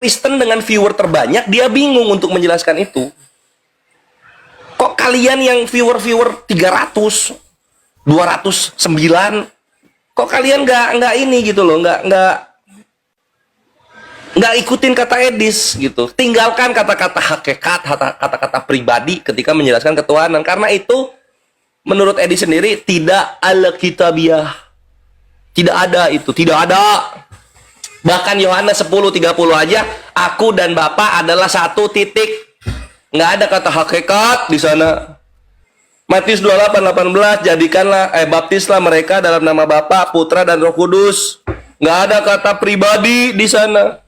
Kristen dengan viewer terbanyak, dia bingung untuk menjelaskan itu. Kok kalian yang viewer 300, 209, kok kalian nggak ini gitu loh, nggak ikutin kata Edis gitu. Tinggalkan kata-kata hakikat, kata-kata pribadi ketika menjelaskan ketuhanan, karena itu menurut Edis sendiri tidak alkitabiah. Tidak ada itu, tidak ada. Bahkan Yohanes 10:30 aja, aku dan Bapa adalah satu titik. Nggak ada kata hakikat di sana. Matius 28:18, jadikanlah baptislah mereka dalam nama Bapa, Putra dan Roh Kudus. Nggak ada kata pribadi di sana.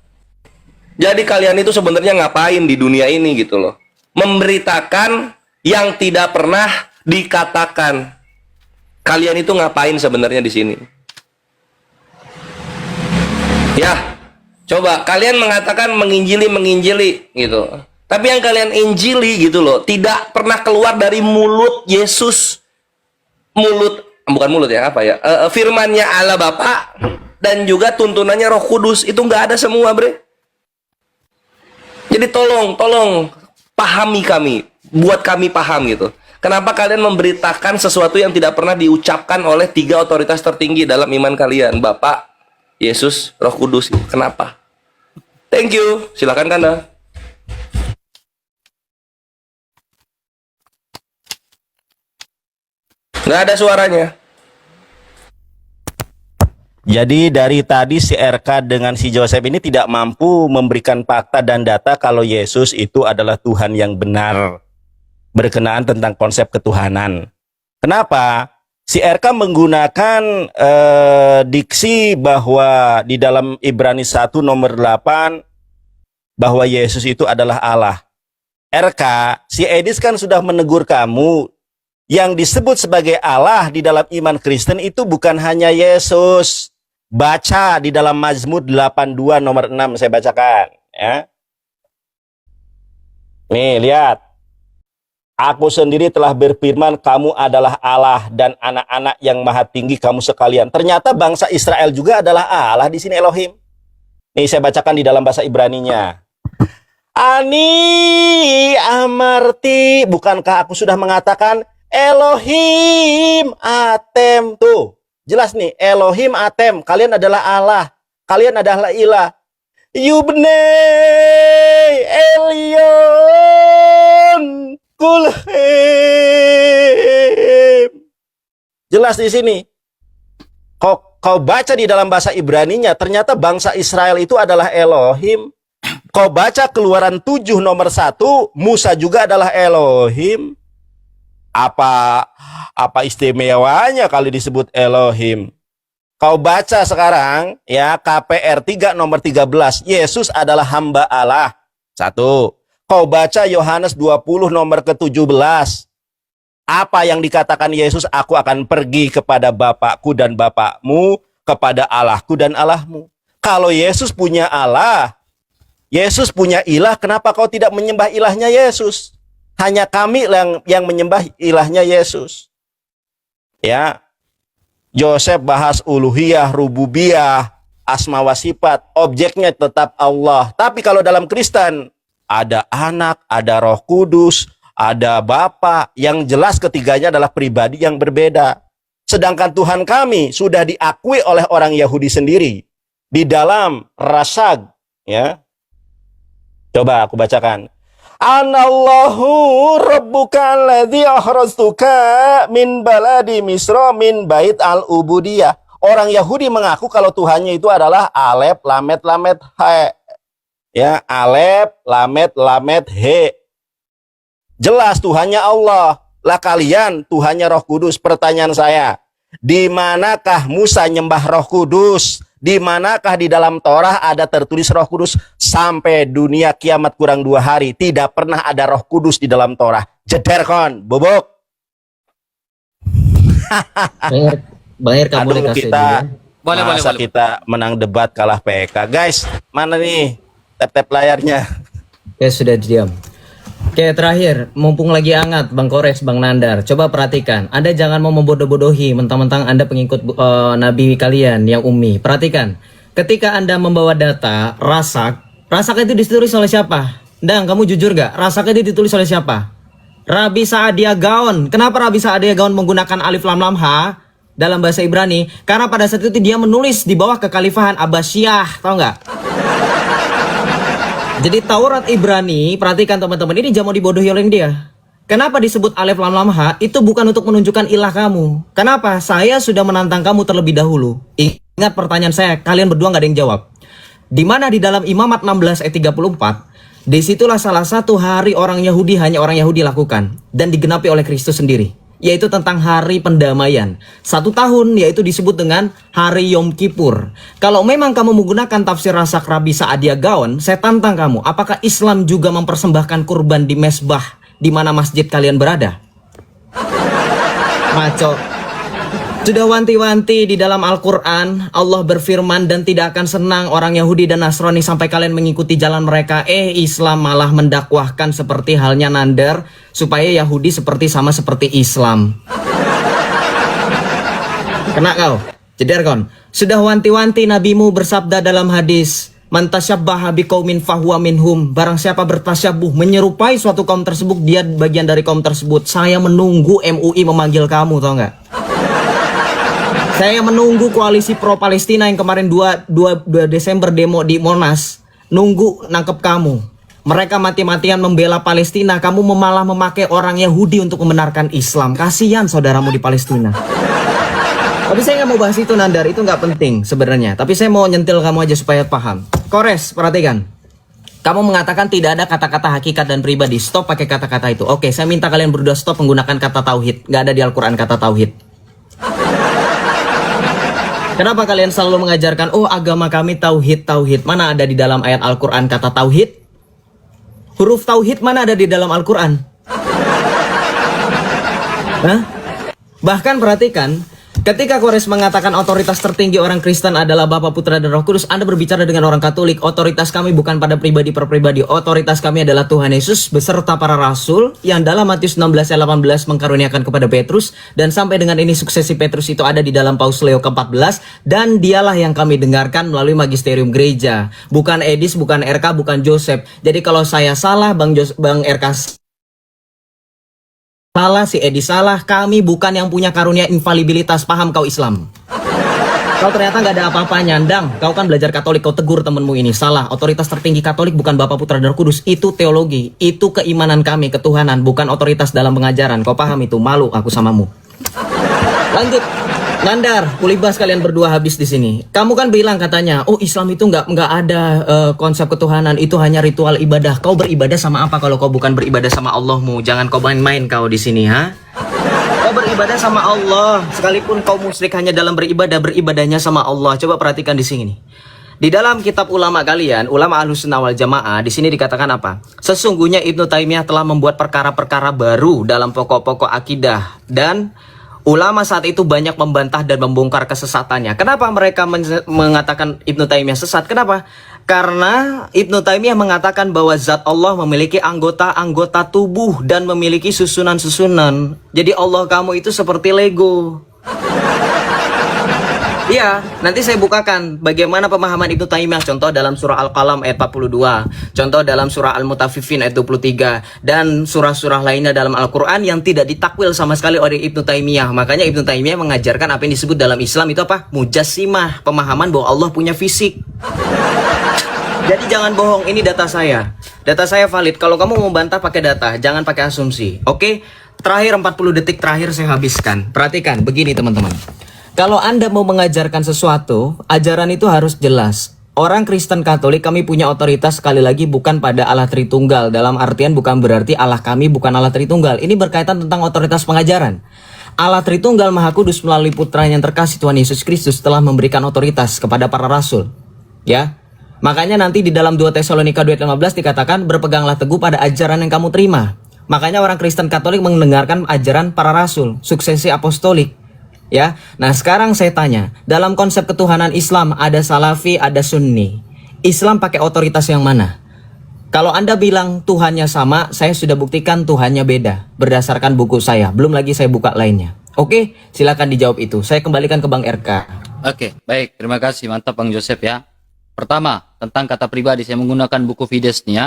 Jadi kalian itu sebenarnya ngapain di dunia ini gitu loh? Memberitakan yang tidak pernah dikatakan. Kalian itu ngapain sebenarnya di sini? Ya, coba kalian mengatakan menginjili gitu. Tapi yang kalian injili gitu loh, tidak pernah keluar dari mulut Yesus. Bukan mulut ya, apa ya? Firmannya Allah Bapa dan juga tuntunannya Roh Kudus, itu nggak ada semua, bre. Jadi tolong pahami kami, buat kami paham gitu. Kenapa kalian memberitakan sesuatu yang tidak pernah diucapkan oleh 3 otoritas tertinggi dalam iman kalian, Bapa, Yesus, Roh Kudus? Kenapa? Thank you. Silakan Kanda. Nggak ada suaranya. Jadi dari tadi si RK dengan si Joseph ini tidak mampu memberikan fakta dan data kalau Yesus itu adalah Tuhan yang benar berkenaan tentang konsep ketuhanan. Kenapa? Si RK menggunakan diksi bahwa di dalam Ibrani 1 nomor 8 bahwa Yesus itu adalah Allah. RK, si Edis kan sudah menegur kamu, yang disebut sebagai Allah di dalam iman Kristen itu bukan hanya Yesus. Baca di dalam Mazmur 82 nomor 6, saya bacakan ya. Nih, lihat. Aku sendiri telah berfirman, kamu adalah Allah dan anak-anak yang maha tinggi kamu sekalian. Ternyata bangsa Israel juga adalah Allah di sini, Elohim. Nih, saya bacakan di dalam bahasa Ibraninya. Ani amarti, bukankah aku sudah mengatakan Elohim atem? Tuh, jelas nih, Elohim atem, kalian adalah Allah, kalian adalah ilah. Yubnei Elion kulhim. Jelas di sini. Kau baca di dalam bahasa Ibraninya, ternyata bangsa Israel itu adalah Elohim. Kau baca Keluaran 7 nomor 1, Musa juga adalah Elohim. Apa istimewanya kalau disebut Elohim? Kau baca sekarang ya KPR 3 nomor 13, Yesus adalah hamba Allah. 1. Kau baca Yohanes 20 nomor ke-17. Apa yang dikatakan Yesus? Aku akan pergi kepada Bapakku dan Bapakmu, kepada Allahku dan Allahmu. Kalau Yesus punya Allah, Yesus punya ilah, kenapa kau tidak menyembah ilahnya Yesus? Hanya kami yang menyembah ilahnya Yesus. Ya, Joseph bahas uluhiyah, rububiyah, asma wa sifat, objeknya tetap Allah. Tapi kalau dalam Kristen, ada anak, ada Roh Kudus, ada Bapa, yang jelas ketiganya adalah pribadi yang berbeda. Sedangkan Tuhan kami sudah diakui oleh orang Yahudi sendiri di dalam Rasag, ya. Coba aku bacakan. Anallahu rabbuka alladzi akhrajtuka min baladi Misra min bait al-ubudiyah. Orang Yahudi mengaku kalau Tuhannya itu adalah Alef, Lamet, Lamet, He. Ya, Alef, Lamet, Lamet, He. Jelas Tuhannya Allah. Lah kalian Tuhannya Roh Kudus. Pertanyaan saya, di manakah Musa nyembah Roh Kudus? Di manakah di dalam Torah ada tertulis Roh Kudus? Sampai dunia kiamat kurang 2 hari tidak pernah ada Roh Kudus di dalam Torah. Jeder kon, bobok. Bang RK boleh kasih kita boleh, kita menang debat kalah PK. Guys, mana nih tap-tap layarnya? Oke, sudah diam. Oke, terakhir, mumpung lagi hangat, Bang Kores, Bang Nandar, coba perhatikan. Anda jangan mau membodoh-bodohi, mentang-mentang Anda pengikut Nabi kalian yang Umi. Perhatikan, ketika Anda membawa data Rasak Rasaka itu ditulis oleh siapa? Dang, kamu jujur gak? Rasaka itu ditulis oleh siapa? Rabi Sa'adia Gaon. Kenapa Rabi Sa'adia Gaon menggunakan alif lam lam ha dalam bahasa Ibrani? Karena pada saat itu dia menulis di bawah kekhalifahan Abbasiyah, tahu nggak? Jadi Taurat Ibrani, perhatikan teman-teman, ini jangan mau dibodohi oleh dia. Kenapa disebut alif lam lam ha? Itu bukan untuk menunjukkan ilah kamu. Kenapa? Saya sudah menantang kamu terlebih dahulu. Ingat pertanyaan saya, kalian berdua nggak ada yang jawab. Di mana di dalam Imamat 16 ayat 34, disitulah salah satu hari orang Yahudi hanya orang Yahudi lakukan dan digenapi oleh Kristus sendiri, yaitu tentang hari pendamaian. 1 tahun yaitu disebut dengan hari Yom Kippur. Kalau memang kamu menggunakan tafsir Rasak Rabi Sa'adia Gaon, saya tantang kamu, apakah Islam juga mempersembahkan kurban di mesbah di mana masjid kalian berada? Maco. Sudah wanti-wanti di dalam Al-Quran, Allah berfirman dan tidak akan senang orang Yahudi dan Nasrani sampai kalian mengikuti jalan mereka. Islam malah mendakwahkan seperti halnya Nandar supaya Yahudi sama seperti Islam. Kena kau, jeder kon. Sudah wanti-wanti nabimu bersabda dalam hadis, man tasyabbaha biqaumin fahuwa minhum. Barang siapa bertasyabuh menyerupai suatu kaum tersebut, dia bagian dari kaum tersebut. Saya menunggu MUI memanggil kamu, tau nggak? Saya menunggu koalisi pro Palestina yang kemarin 2 Desember demo di Monas, nunggu nangkep kamu. Mereka mati-matian membela Palestina, kamu malah memakai orang Yahudi untuk membenarkan Islam. Kasihan saudaramu di Palestina. Tapi saya nggak mau bahas itu, Nandar, itu nggak penting sebenarnya. Tapi saya mau nyentil kamu aja supaya paham. Kores, perhatikan. Kamu mengatakan tidak ada kata-kata hakikat dan pribadi. Stop pakai kata-kata itu. Oke, saya minta kalian berdua stop menggunakan kata tauhid. Nggak ada di Al-Quran kata tauhid. Kenapa kalian selalu mengajarkan, oh agama kami tauhid, tauhid? Mana ada di dalam ayat Al-Quran kata tauhid? Huruf tauhid mana ada di dalam Al-Quran? Hah? Bahkan perhatikan, ketika Kores mengatakan otoritas tertinggi orang Kristen adalah Bapa, Putra, dan Roh Kudus, Anda berbicara dengan orang Katolik. Otoritas kami bukan pada pribadi per pribadi. Otoritas kami adalah Tuhan Yesus beserta para rasul yang dalam Matius 16 ayat 18 mengkaruniakan kepada Petrus. Dan sampai dengan ini suksesi Petrus itu ada di dalam Paus Leo ke-14. Dan dialah yang kami dengarkan melalui magisterium gereja. Bukan Edis, bukan RK, bukan Joseph. Jadi kalau saya salah, Bang RK salah, si Edi salah, kami bukan yang punya karunia infalibilitas. Paham kau Islam? Kau ternyata nggak ada apa-apanya, Ndang. Kau kan belajar Katolik, kau tegur temenmu ini. Salah, otoritas tertinggi Katolik bukan Bapa, Putra, dan Roh Kudus. Itu teologi, itu keimanan kami, ketuhanan, bukan otoritas dalam pengajaran. Kau paham itu? Malu aku samamu. Lanjut. Nandar, kulibas kalian berdua habis di sini. Kamu kan bilang katanya, oh Islam itu nggak ada konsep ketuhanan, itu hanya ritual ibadah. Kau beribadah sama apa kalau kau bukan beribadah sama Allahmu? Jangan kau main-main kau di sini, ha? Kau beribadah sama Allah, sekalipun kau musyrik hanya dalam beribadah, beribadahnya sama Allah. Coba perhatikan di sini. Di dalam kitab ulama kalian, ulama Ahlussunnah wal Jamaah, di sini dikatakan apa? Sesungguhnya Ibnu Taimiyah telah membuat perkara-perkara baru dalam pokok-pokok akidah dan ulama saat itu banyak membantah dan membongkar kesesatannya. Kenapa mereka mengatakan Ibnu Taimiyah sesat? Kenapa? Karena Ibnu Taimiyah mengatakan bahwa zat Allah memiliki anggota-anggota tubuh dan memiliki susunan-susunan. Jadi Allah kamu itu seperti Lego. Iya, nanti saya bukakan bagaimana pemahaman Ibnu Taimiyah. Contoh dalam surah Al-Qalam ayat 42, contoh dalam surah Al-Mutaffifin ayat 23, dan surah-surah lainnya dalam Al-Quran yang tidak ditakwil sama sekali oleh Ibnu Taimiyah. Makanya Ibnu Taimiyah mengajarkan apa yang disebut dalam Islam itu apa? Mujassimah, pemahaman bahwa Allah punya fisik. Jadi jangan bohong, ini data saya. Data saya valid. Kalau kamu mau bantah pakai data, jangan pakai asumsi. Oke? Terakhir 40 detik terakhir saya habiskan. Perhatikan, begini teman-teman. Kalau Anda mau mengajarkan sesuatu, ajaran itu harus jelas. Orang Kristen Katolik kami punya otoritas sekali lagi bukan pada Allah Tritunggal. Dalam artian bukan berarti Allah kami bukan Allah Tritunggal. Ini berkaitan tentang otoritas pengajaran. Allah Tritunggal Maha Kudus melalui putranya yang terkasih Tuhan Yesus Kristus telah memberikan otoritas kepada para rasul. Ya, makanya nanti di dalam 2 Tesalonika 2:15 dikatakan berpeganglah teguh pada ajaran yang kamu terima. Makanya orang Kristen Katolik mendengarkan ajaran para rasul, suksesi apostolik. Ya, nah sekarang saya tanya, dalam konsep ketuhanan Islam ada Salafi, ada Sunni. Islam pakai otoritas yang mana? Kalau Anda bilang Tuhannya sama, saya sudah buktikan Tuhannya beda berdasarkan buku saya. Belum lagi saya buka lainnya. Oke, silakan dijawab itu. Saya kembalikan ke Bang RK. Oke, baik. Terima kasih. Mantap Bang Joseph ya. Pertama, tentang kata pribadi. Saya menggunakan buku Fides nih ya.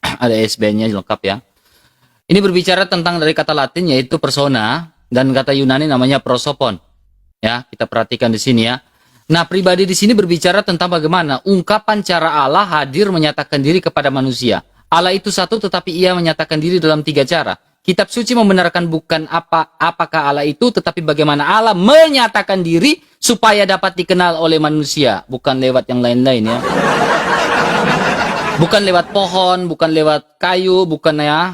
Ada ISBN-nya lengkap ya. Ini berbicara tentang dari kata Latin yaitu persona dan kata Yunani namanya prosopon. Ya, kita perhatikan di sini ya. Nah, pribadi di sini berbicara tentang bagaimana ungkapan cara Allah hadir menyatakan diri kepada manusia. Allah itu satu tetapi ia menyatakan diri dalam 3 cara. Kitab suci membenarkan bukan apakah Allah itu tetapi bagaimana Allah menyatakan diri supaya dapat dikenal oleh manusia, bukan lewat yang lain-lain ya. Bukan lewat pohon, bukan lewat kayu, bukan ya.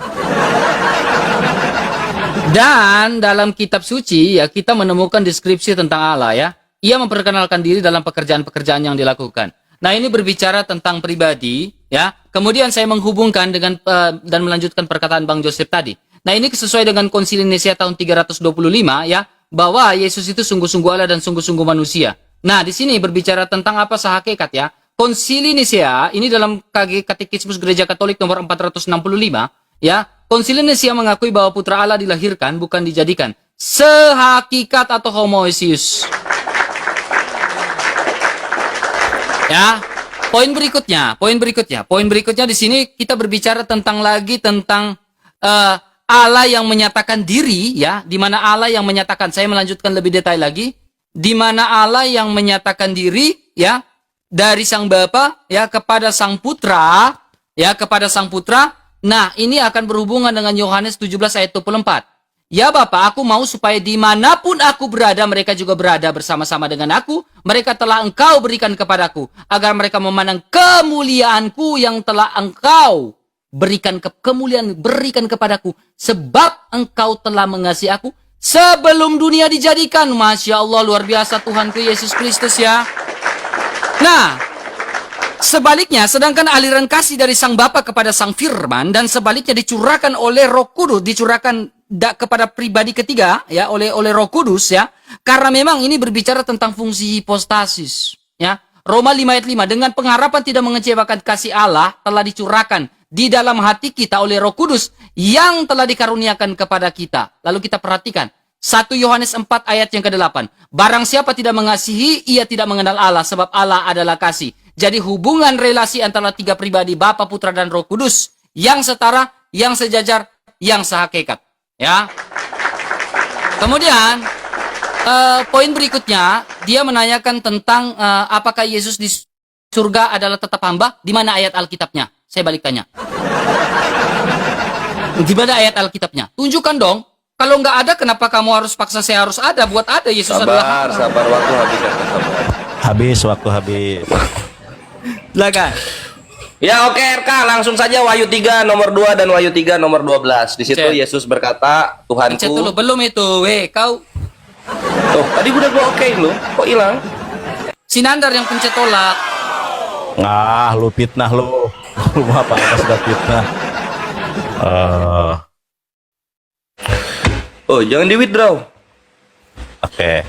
Dan dalam kitab suci ya kita menemukan deskripsi tentang Allah ya. Ia memperkenalkan diri dalam pekerjaan-pekerjaan yang dilakukan. Nah, ini berbicara tentang pribadi ya. Kemudian saya menghubungkan dengan dan melanjutkan perkataan Bang Joseph tadi. Nah, ini sesuai dengan Konsili Nicea tahun 325 ya, bahwa Yesus itu sungguh-sungguh Allah dan sungguh-sungguh manusia. Nah, di sini berbicara tentang apa sehakikat ya. Konsili Nicea ini dalam Katekismus Gereja Katolik nomor 465 ya. Konsili Nicea mengakui bahwa putra Allah dilahirkan bukan dijadikan sehakikat atau homoousios. Ya, poin berikutnya di sini kita berbicara tentang Allah yang menyatakan diri ya, di mana Allah yang menyatakan, saya melanjutkan lebih detail lagi, di mana Allah yang menyatakan diri ya dari Sang Bapa ya kepada Sang Putra ya, kepada Sang Putra. Nah, ini akan berhubungan dengan Yohanes 17 ayat 24. Ya Bapa, aku mau supaya dimanapun aku berada, mereka juga berada bersama-sama dengan aku. Mereka telah Engkau berikan kepadaku, agar mereka memandang kemuliaanku yang telah Engkau berikan kepadaku. Sebab Engkau telah mengasihi aku sebelum dunia dijadikan. Masya Allah, luar biasa Tuhanku Yesus Kristus ya. Nah, sebaliknya, sedangkan aliran kasih dari Sang Bapa kepada Sang Firman dan sebaliknya dicurahkan oleh Roh Kudus, dicurahkan kepada pribadi ketiga ya oleh Roh Kudus ya. Karena memang ini berbicara tentang fungsi hipostasis ya. Roma 5 ayat 5, dengan pengharapan tidak mengecewakan kasih Allah telah dicurahkan di dalam hati kita oleh Roh Kudus yang telah dikaruniakan kepada kita. Lalu kita perhatikan 1 Yohanes 4 ayat yang ke-8. Barang siapa tidak mengasihi, ia tidak mengenal Allah, sebab Allah adalah kasih. Jadi hubungan relasi antara 3 pribadi, Bapa, Putra, dan Roh Kudus yang setara, yang sejajar, yang sehakikat. Ya. Kemudian poin berikutnya dia menanyakan tentang apakah Yesus di surga adalah tetap hamba? Di mana ayat Alkitabnya? Saya balik tanya. Di mana ayat Alkitabnya? Tunjukkan dong. Kalau nggak ada, kenapa kamu harus paksa saya harus ada? Buat ada Yesus adalah hamba. Sabar, waktu habis ya, sabar. Waktu habis. Silakan. Ya oke RK, langsung saja Wahyu 3 nomor 2 dan Wahyu 3 nomor 12. Di situ Cek. Yesus berkata, Tuhanku. Cek dulu, belum itu. Kau Tuh, tadi udah gua okein lu. Kok hilang? Sinandar yang pencet tolak. Ah, lu fitnah lu. Lu mau apa sudah fitnah. Oh, jangan di withdraw. Oke.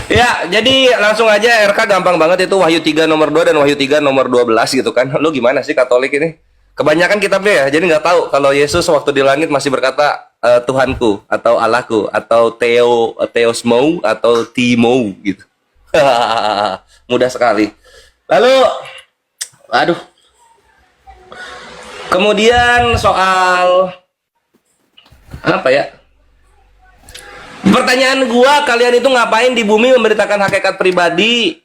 Ya, jadi langsung aja RK, gampang banget itu Wahyu 3 nomor 2 dan Wahyu 3 nomor 12 gitu kan. Lu gimana sih Katolik ini? Kebanyakan kitabnya ya, jadi nggak tahu kalau Yesus waktu di langit masih berkata Tuhanku atau Allahku atau Theosmou atau Timou gitu. Mudah sekali. Lalu aduh. Kemudian soal apa ya? Pertanyaan gua, kalian itu ngapain di bumi memberitakan hakikat pribadi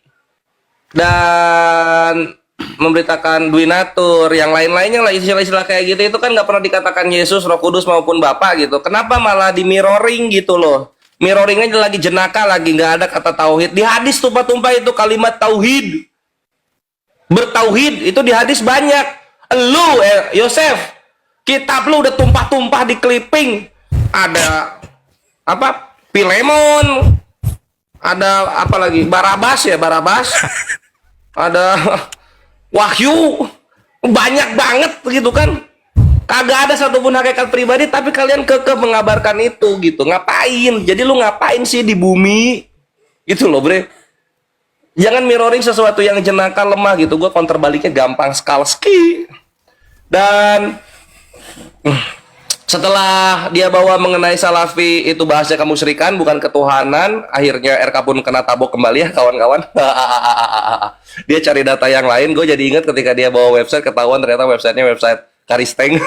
dan memberitakan duinatur, yang lain-lainnya lah, istilah-istilah kayak gitu itu kan nggak pernah dikatakan Yesus, Roh Kudus maupun Bapa gitu. Kenapa malah di mirroring gitu loh? Mirroringnya lagi jenaka, lagi nggak ada kata tauhid. Di hadis tumpah-tumpah itu kalimat tauhid. Bertauhid itu di hadis banyak. Lu Yosef, kitab lu udah tumpah-tumpah di clipping. Ada apa? Pilemon. Ada apa lagi? Barabas. Ada Wahyu. Banyak banget gitu kan. Kagak ada satupun hakikat pribadi, tapi kalian kekeh mengabarkan itu gitu. Ngapain? Jadi lu ngapain sih di bumi? Gitu loh, bre. Jangan mirroring sesuatu yang jenaka, lemah gitu. Gue counter baliknya gampang sekali. Dan Setelah dia bawa mengenai Salafi itu bahasnya kemusyrikan bukan ketuhanan, akhirnya RK pun kena tabok kembali ya kawan-kawan. Dia cari data yang lain. Gue jadi ingat ketika dia bawa website, ketahuan ternyata websitenya website Karisteng.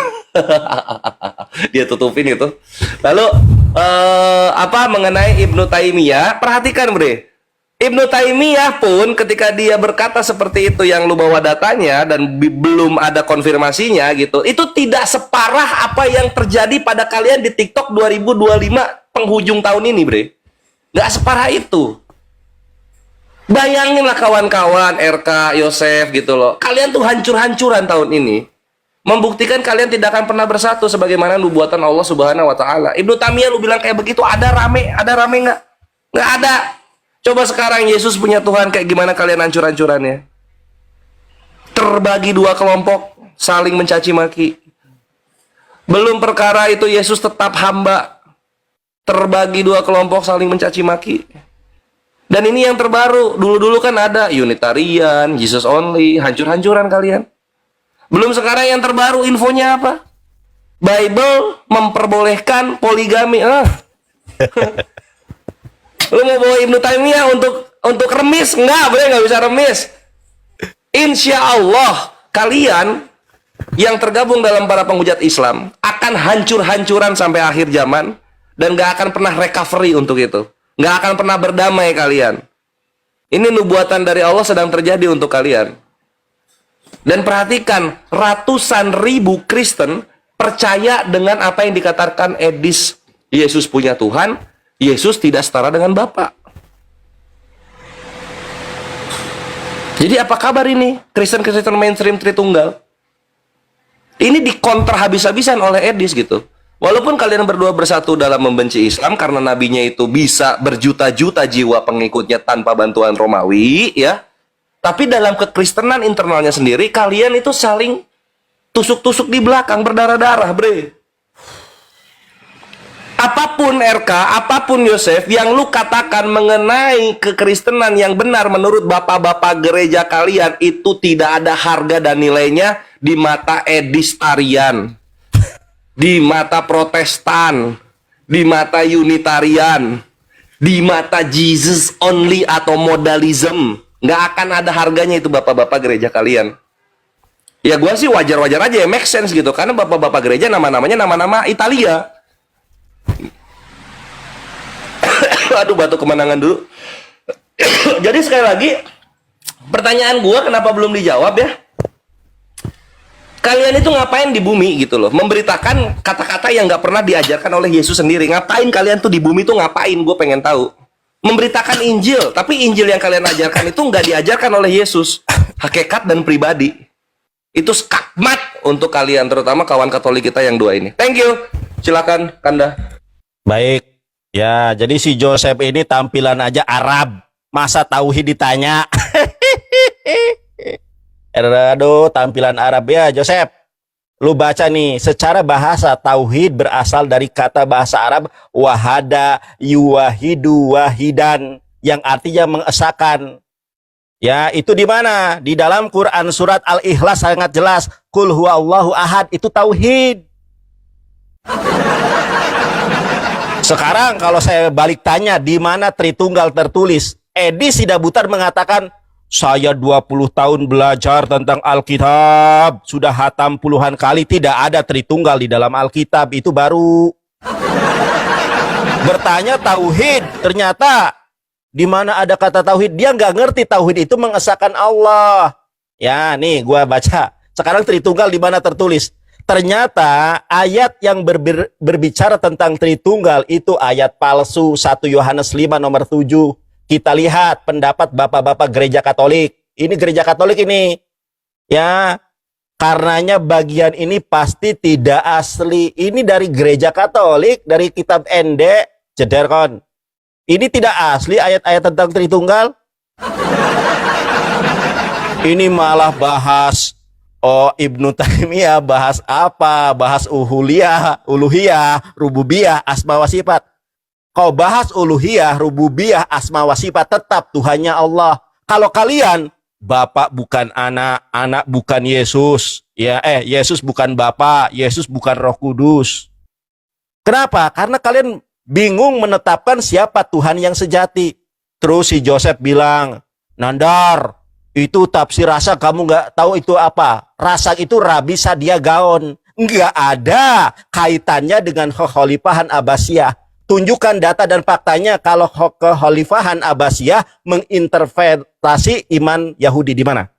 Dia tutupin itu. Lalu apa mengenai Ibnu Taimiyah? Perhatikan bre, Ibnu Taimiyah pun ketika dia berkata seperti itu yang lu bawa datanya dan belum ada konfirmasinya gitu, itu tidak separah apa yang terjadi pada kalian di TikTok 2025 penghujung tahun ini bre. Nggak separah itu. Bayanginlah kawan-kawan RK, Yosef gitu loh, kalian tuh hancur-hancuran tahun ini, membuktikan kalian tidak akan pernah bersatu sebagaimana nubuatan Allah Subhanahu wa taala. Ibnu Taimiyah lu bilang kayak begitu, ada rame nggak? Nggak ada. Coba sekarang Yesus punya Tuhan, kayak gimana kalian hancur-hancurannya? Terbagi dua kelompok, saling mencaci maki. Belum perkara itu Yesus tetap hamba, terbagi dua kelompok saling mencaci maki. Dan ini yang terbaru, dulu-dulu kan ada Unitarian, Jesus only, hancur-hancuran kalian. Belum sekarang yang terbaru, infonya apa? Bible memperbolehkan poligami. Lu mau bawa Ibnu Taimiyah untuk remis? Enggak, boleh, nggak bisa remis. Insya Allah kalian yang tergabung dalam para penghujat Islam akan hancur-hancuran sampai akhir zaman dan nggak akan pernah recovery untuk itu. Nggak akan pernah berdamai kalian. Ini nubuatan dari Allah sedang terjadi untuk kalian. Dan perhatikan, ratusan ribu Kristen percaya dengan apa yang dikatakan Edis. Yesus punya Tuhan, Yesus tidak setara dengan Bapa. Jadi apa kabar ini? Kristen-Kristen mainstream Tritunggal. Ini dikontra habis-habisan oleh Edis gitu. Walaupun kalian berdua bersatu dalam membenci Islam karena nabinya itu bisa berjuta-juta jiwa pengikutnya tanpa bantuan Romawi, ya. Tapi dalam kekristenan internalnya sendiri, kalian itu saling tusuk-tusuk di belakang, berdarah-darah, bre. Apapun RK, apapun Yosef yang lu katakan mengenai kekristenan yang benar menurut bapak-bapak gereja kalian, itu tidak ada harga dan nilainya di mata Edistarian, di mata Protestan, di mata Unitarian, di mata Jesus only atau modalism. Nggak akan ada harganya itu bapak-bapak gereja kalian. Ya gua sih wajar-wajar aja, ya make sense gitu, karena bapak-bapak gereja nama-namanya nama-nama Italia. Aduh, batuk kemenangan dulu. Jadi sekali lagi, pertanyaan gua kenapa belum dijawab ya? Kalian itu ngapain di bumi gitu loh? Memberitakan kata-kata yang nggak pernah diajarkan oleh Yesus sendiri. Ngapain kalian tuh di bumi tuh ngapain? Gue pengen tahu. Memberitakan Injil, tapi Injil yang kalian ajarkan itu nggak diajarkan oleh Yesus. Hakikat dan pribadi. Itu skakmat untuk kalian, terutama kawan Katolik kita yang dua ini. Thank you. Silakan, Kanda. Baik. Ya, jadi si Joseph ini tampilan aja Arab. Masa tauhid ditanya? Aduh, tampilan Arab ya, Joseph. Lu baca nih, secara bahasa tauhid berasal dari kata bahasa Arab wahada yuwahidu wahidan yang artinya mengesahkan. Ya, itu di mana? Di dalam Quran surat Al-Ikhlas sangat jelas. Qul huwallahu ahad, itu tauhid. Sekarang kalau saya balik tanya di mana Tritunggal tertulis, Edis Sidabutar mengatakan, saya 20 tahun belajar tentang Alkitab, sudah hatam puluhan kali, tidak ada Tritunggal di dalam Alkitab, itu baru. Bertanya tauhid, ternyata di mana ada kata tauhid, dia nggak ngerti tauhid itu mengesahkan Allah. Ya, nih gua baca. Sekarang Tritunggal di mana tertulis? Ternyata ayat yang berbicara tentang Tritunggal itu ayat palsu. 1 Yohanes 5 nomor 7. Kita lihat pendapat bapak-bapak gereja Katolik. Ini gereja Katolik ini. Ya, karenanya bagian ini pasti tidak asli. Ini dari gereja Katolik, dari kitab ND, Jederkon. Ini tidak asli ayat-ayat tentang Tritunggal. Ini malah bahas Ibnu Taimiyah bahas apa? Bahas uluhiyah, rububiyah, asma wa sifat. Kau bahas uluhiyah, rububiyah, asma wa sifat, tetap Tuhannya Allah. Kalau kalian, Bapak bukan anak, anak bukan Yesus, ya Yesus bukan Bapak, Yesus bukan Roh Kudus. Kenapa? Karena kalian bingung menetapkan siapa Tuhan yang sejati. Terus si Joseph bilang, Nandar, itu tafsir Rasak kamu nggak tahu itu apa. Rasak itu Rabi Sadia Gaon. Nggak ada kaitannya dengan kekhalifahan Abbasiyah. Tunjukkan data dan faktanya kalau kekhalifahan Abbasiyah menginterpretasi iman Yahudi di mana?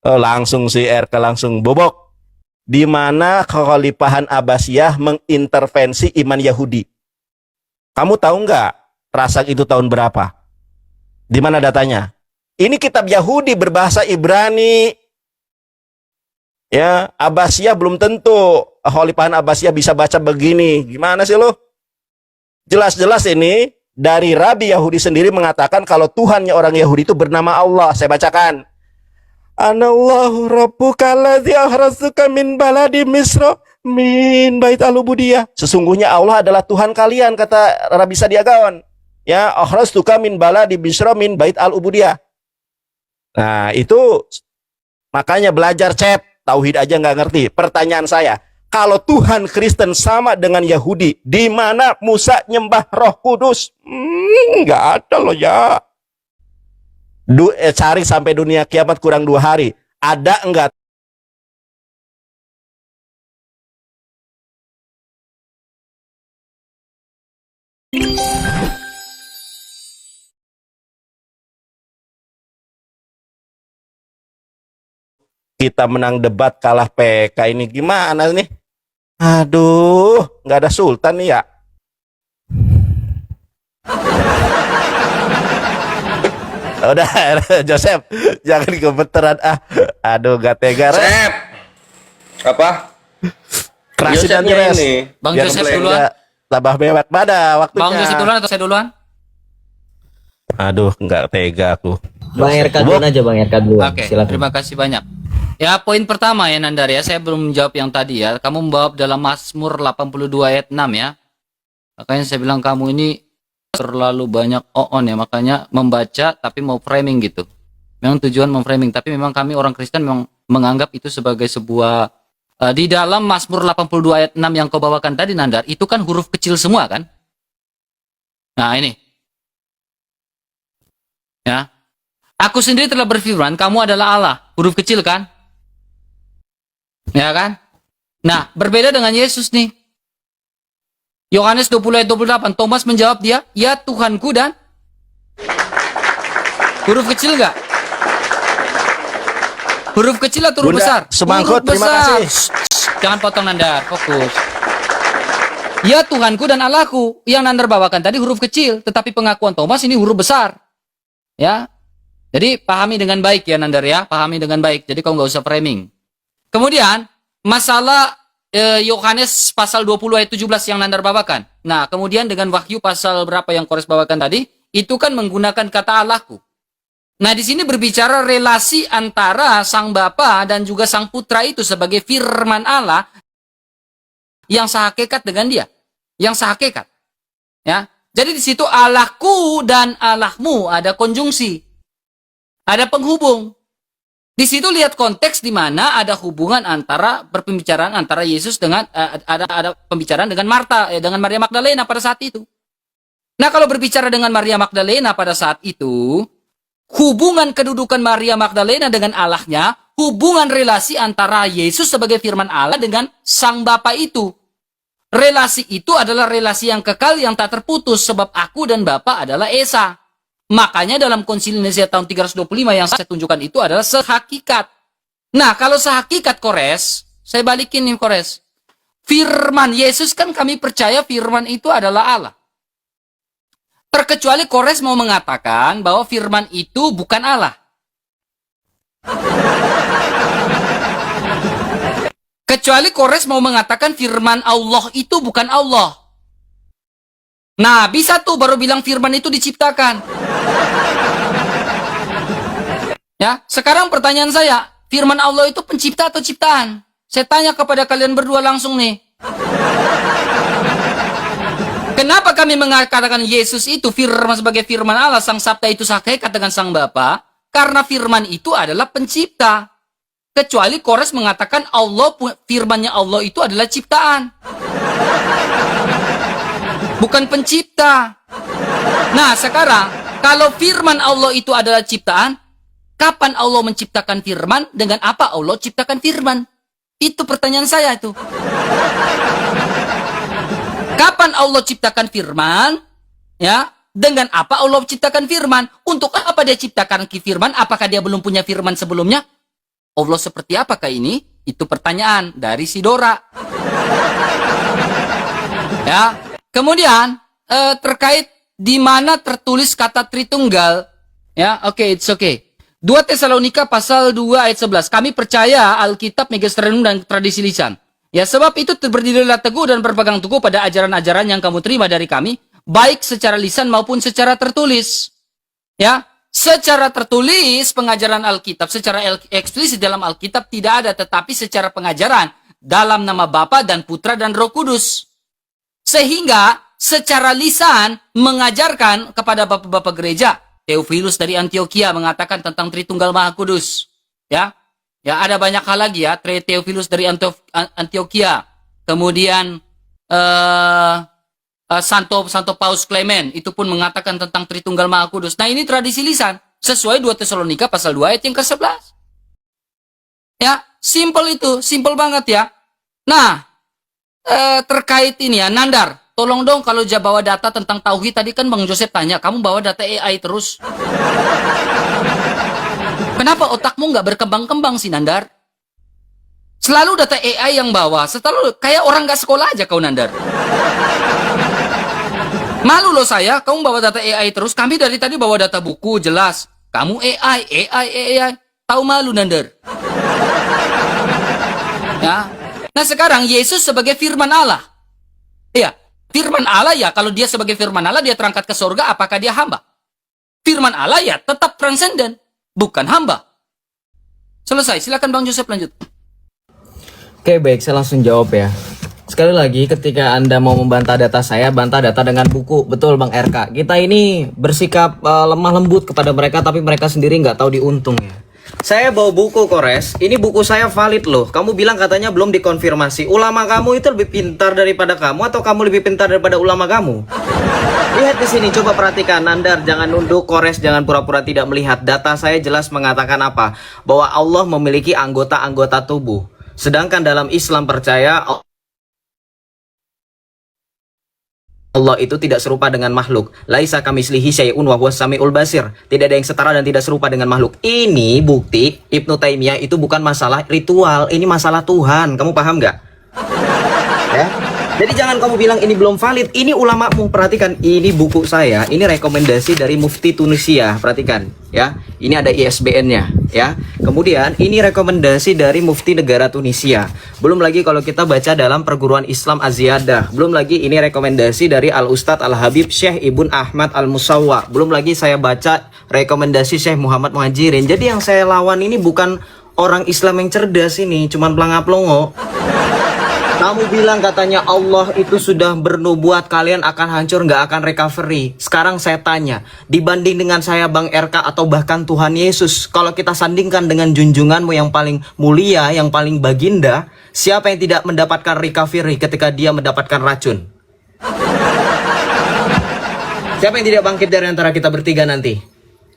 Langsung si RK langsung bobok. Di mana kekhalifahan Abbasiyah mengintervensi iman Yahudi? Kamu tahu nggak Rasak itu tahun berapa? Di mana datanya? Ini kitab Yahudi berbahasa Ibrani. Ya, Abbasiyah belum tentu kekhalifahan Abbasiyah bisa baca begini. Gimana sih lo? Jelas-jelas ini dari Rabi Yahudi sendiri mengatakan kalau Tuhannya orang Yahudi itu bernama Allah. Saya bacakan. Anallahu rabbuka alladzi akhrajaka min baladi Misra min bait al-ubudiyah. Sesungguhnya Allah adalah Tuhan kalian, kata Rabi Sadia Gaon. Ya, akhrajtuka min baladi Misra min bait al-ubudiyah. Nah, itu makanya belajar cep, tauhid aja nggak ngerti. Pertanyaan saya, kalau Tuhan Kristen sama dengan Yahudi, di mana Musa nyembah Roh Kudus? Nggak ada loh ya. Cari sampai dunia kiamat kurang 2 hari. Ada enggak? Kita menang debat kalah PK ini gimana nih? Aduh, nggak ada sultan nih ya. Udah, Joseph, jangan gemeteran Aduh, gak tega. Sep. Apa? Kerasin nanti, Josepnya Res. ini. Bang Biar Joseph nggak duluan. tambah mewek pada waktunya. Bang Joseph duluan atau saya duluan? Aduh, nggak tega aku. Bang RK duluan aja, Bang RK duluan. Oke, Silakan. terima kasih banyak. Ya, poin pertama ya Nandar ya, saya belum menjawab yang tadi ya. Kamu menjawab dalam Mazmur 82 ayat 6 ya. Makanya saya bilang kamu ini terlalu banyak on ya, makanya membaca tapi mau framing gitu. Memang tujuan memframing, tapi memang kami orang Kristen memang menganggap itu sebagai sebuah di dalam Mazmur 82 ayat 6 yang kau bawakan tadi Nandar, itu kan huruf kecil semua kan? Nah, ini. Ya. Aku sendiri telah berfirman, kamu adalah Allah. Huruf kecil kan? Ya kan? Nah, berbeda dengan Yesus nih. Yohanes 20 ayat 28, Thomas menjawab dia, ya Tuhanku dan huruf kecil gak? Huruf kecil atau huruf Bunda, besar? semangkut, Huruf terima besar. kasih. Jangan potong Nandar, fokus. Ya Tuhanku dan Allahku, yang Nandar bawakan tadi huruf kecil, tetapi pengakuan Thomas ini huruf besar. Ya, jadi pahami dengan baik ya Nandar ya, pahami dengan baik. Jadi kau nggak usah framing. Kemudian masalah Yohanes pasal 20 ayat 17 yang Nandar bawakan. Nah, kemudian dengan Wahyu pasal berapa yang Kores bawakan tadi, itu kan menggunakan kata Allahku. Nah, di sini berbicara relasi antara Sang Bapa dan juga Sang Putra itu sebagai firman Allah yang sehakikat dengan dia, yang sehakikat. Ya. Jadi di situ Allahku dan Allahmu ada konjungsi. Ada penghubung. Di situ lihat konteks di mana ada hubungan antara perpembicaraan antara Yesus dengan ada pembicaraan dengan Marta dengan Maria Magdalena pada saat itu. Nah, kalau berbicara dengan Maria Magdalena pada saat itu, hubungan kedudukan Maria Magdalena dengan Allahnya, hubungan relasi antara Yesus sebagai firman Allah dengan Sang Bapa itu. Relasi itu adalah relasi yang kekal yang tak terputus sebab aku dan Bapa adalah Esa. Makanya dalam Konsili Nicea tahun 325 yang saya tunjukkan itu adalah sehakikat. Nah, kalau sehakikat Kores, saya balikin nih Kores. Firman Yesus kan kami percaya firman itu adalah Allah. Terkecuali Kores mau mengatakan bahwa firman itu bukan Allah. Kecuali Kores mau mengatakan firman Allah itu bukan Allah. Nah, bisa tuh baru bilang firman itu diciptakan. Ya, sekarang pertanyaan saya, firman Allah itu pencipta atau ciptaan? Saya tanya kepada kalian berdua langsung nih. Kenapa kami mengatakan Yesus itu firman sebagai firman Allah, Sang Sabda itu sehakikat dengan Sang Bapa? Karena firman itu adalah pencipta. Kecuali Kores mengatakan Allah, firmannya Allah itu adalah ciptaan. bukan pencipta. Nah, sekarang kalau firman Allah itu adalah ciptaan, kapan Allah menciptakan firman? Dengan apa Allah ciptakan firman? Itu pertanyaan saya itu. Kapan Allah ciptakan firman? Ya, dengan apa Allah ciptakan firman? Untuk apa dia ciptakan firman? Apakah dia belum punya firman sebelumnya? Allah seperti apakah ini? Itu pertanyaan dari si Dora. Ya, kemudian terkait di mana tertulis kata Tritunggal. Ya, oke, it's okay. 2 Tesalonika pasal 2 ayat 11. Kami percaya Alkitab, Magisterium dan tradisi lisan. Ya, sebab itu berdirilah teguh dan berpegang teguh pada ajaran-ajaran yang kamu terima dari kami, baik secara lisan maupun secara tertulis. Ya, secara tertulis pengajaran Alkitab, secara eksplisit dalam Alkitab tidak ada, tetapi secara pengajaran dalam nama Bapa dan Putra dan Roh Kudus. Sehingga secara lisan mengajarkan kepada bapak-bapak gereja. Theophilus dari Antioquia mengatakan tentang Tritunggal Maha Kudus. Ya, ya ada banyak hal lagi ya. Theophilus dari Antioquia. Kemudian Santo Paus Clement itu pun mengatakan tentang Tritunggal Maha Kudus. Nah, ini tradisi lisan sesuai 2 Tesalonika pasal 2 ayat yang ke-11. Ya, simple itu, simple banget ya. Nah, terkait ini ya, Nandar, tolong dong kalau bawa data tentang tauhid. Tadi kan Bang Joseph tanya, kamu bawa data AI terus. Kenapa otakmu nggak berkembang-kembang sih, Nandar? Selalu data AI yang bawa, selalu kayak orang nggak sekolah aja kau, Nandar. Malu loh saya, kamu bawa data AI terus. Kami dari tadi bawa data buku, jelas. Kamu AI. Tahu malu, Nandar. Ya. Nah, sekarang Yesus sebagai firman Allah. Iya, firman Allah ya, kalau dia sebagai firman Allah, dia terangkat ke surga, apakah dia hamba? Firman Allah ya tetap transenden, bukan hamba. Selesai, silakan Bang Joseph lanjut. Oke, baik, saya langsung jawab ya. Sekali lagi, ketika Anda mau membantah data saya, bantah data dengan buku. Betul, Bang RK. Kita ini bersikap lemah lembut kepada mereka, tapi mereka sendiri nggak tahu diuntung ya. Saya bawa buku, Kores. Ini buku saya valid loh. Kamu bilang katanya belum dikonfirmasi. Ulama kamu itu lebih pintar daripada kamu, atau kamu lebih pintar daripada ulama kamu? Lihat di sini, coba perhatikan. Nandar, jangan nunduk. Kores, jangan pura-pura tidak melihat. Data saya jelas mengatakan apa? Bahwa Allah memiliki anggota-anggota tubuh. Sedangkan dalam Islam percaya Allah itu tidak serupa dengan makhluk. Laisa kamitslihi syai'un wa huwas samiul basir. Tidak ada yang setara dan tidak serupa dengan makhluk. Ini bukti Ibnu Taimiyah itu bukan masalah ritual, ini masalah Tuhan. Kamu paham nggak? Ya. Jadi jangan kamu bilang ini belum valid. Ini ulamamu, perhatikan. Ini buku saya. Ini rekomendasi dari Mufti Tunisia. Perhatikan, ya. Ini ada ISBN-nya, ya. Kemudian ini rekomendasi dari Mufti negara Tunisia. Belum lagi kalau kita baca dalam Perguruan Islam Az-Ziyadah. Belum lagi ini rekomendasi dari Al Ustadz Al Habib Syekh Ibn Ahmad Al Musawwa. Belum lagi saya baca rekomendasi Syekh Muhammad Muhajirin. Jadi yang saya lawan ini bukan orang Islam yang cerdas ini, cuman pelangap-pelongo. Kamu bilang katanya Allah itu sudah bernubuat kalian akan hancur, nggak akan recovery. Sekarang saya tanya, dibanding dengan saya Bang RK atau bahkan Tuhan Yesus, kalau kita sandingkan dengan junjunganmu yang paling mulia, yang paling baginda, siapa yang tidak mendapatkan recovery ketika dia mendapatkan racun? Siapa yang tidak bangkit dari antara kita bertiga nanti?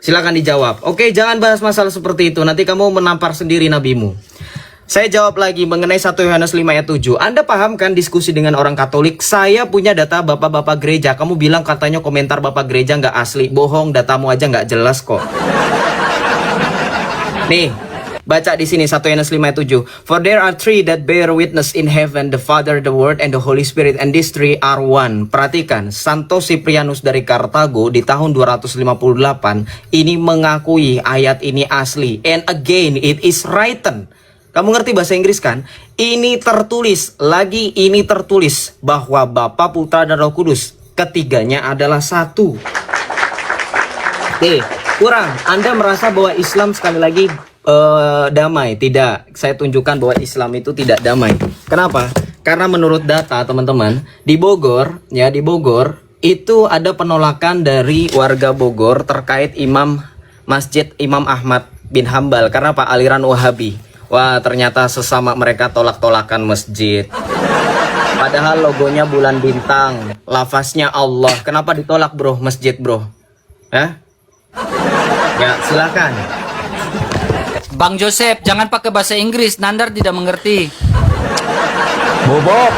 Silakan dijawab. Oke, jangan bahas masalah seperti itu, nanti kamu menampar sendiri nabimu. Saya jawab lagi mengenai 1 Yohanes 5 ayat 7. Anda paham kan diskusi dengan orang Katolik? Saya punya data bapak-bapak gereja. Kamu bilang katanya komentar bapak gereja nggak asli. Bohong, datamu aja nggak jelas kok. Nih, baca di sini 1 Yohanes 5 ayat 7. For there are three that bear witness in heaven, the Father, the Word, and the Holy Spirit, and these three are one. Perhatikan, Santo Cyprianus dari Kartago di tahun 258 ini mengakui ayat ini asli. And again, it is written. Kamu ngerti bahasa Inggris kan? Ini tertulis, lagi ini tertulis bahwa Bapa, Putra, dan Roh Kudus ketiganya adalah satu. Kurang. Anda merasa bahwa Islam sekali lagi damai? Tidak. Saya tunjukkan bahwa Islam itu tidak damai. Kenapa? Karena menurut data teman-teman, di Bogor itu ada penolakan dari warga Bogor terkait Masjid Imam Ahmad bin Hambal. Karena Pak aliran Wahabi. Wah, ternyata sesama mereka tolak-tolakan masjid. Padahal logonya bulan bintang, lafaznya Allah. Kenapa ditolak bro, masjid bro? Ya, silakan. Bang Joseph, jangan pakai bahasa Inggris. Nandar tidak mengerti. Bobok,